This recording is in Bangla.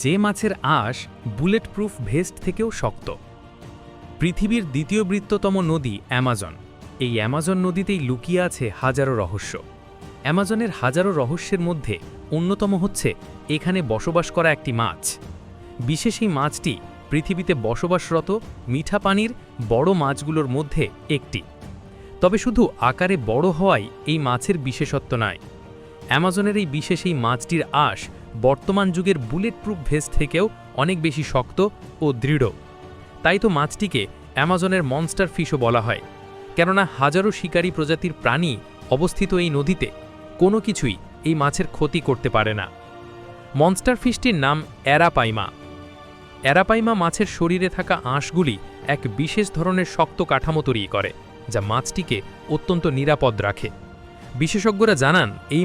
যে মাছের আঁশ বুলেট প্রুফ ভেস্ট থেকেও শক্ত। পৃথিবীর দ্বিতীয় বৃহত্তম নদী অ্যামাজন। এই অ্যামাজন নদীতেই লুকিয়ে আছে হাজারো রহস্য। অ্যামাজনের হাজারো রহস্যের মধ্যে অন্যতম হচ্ছে এখানে বসবাস করা একটি মাছ। বিশেষ এই মাছটি পৃথিবীতে বসবাসরত মিঠা পানির বড় মাছগুলোর মধ্যে একটি। তবে শুধু আকারে বড় হওয়াই এই মাছের বিশেষত্ব নয়। অ্যামাজনের এই বিশেষ এই মাছটির আঁশ বর্তমান যুগের বুলেট প্রুফ ভেস্ট থেকেও অনেক বেশি শক্ত ও দৃঢ়। তাই তো মাছটিকে অ্যামাজনের মনস্টার ফিশও বলা হয়, কেননা হাজারো শিকারী প্রজাতির প্রাণী অবস্থিত এই নদীতে কোনো কিছুই এই মাছের ক্ষতি করতে পারে না। মনস্টার ফিশটির নাম অ্যারাপাইমা। অ্যারাপাইমা মাছের শরীরে থাকা আঁশগুলি এক বিশেষ ধরনের শক্ত কাঠামো তৈরি করে, যা মাছটিকে অত্যন্ত নিরাপদ রাখে। বিশেষজ্ঞরা জানান এই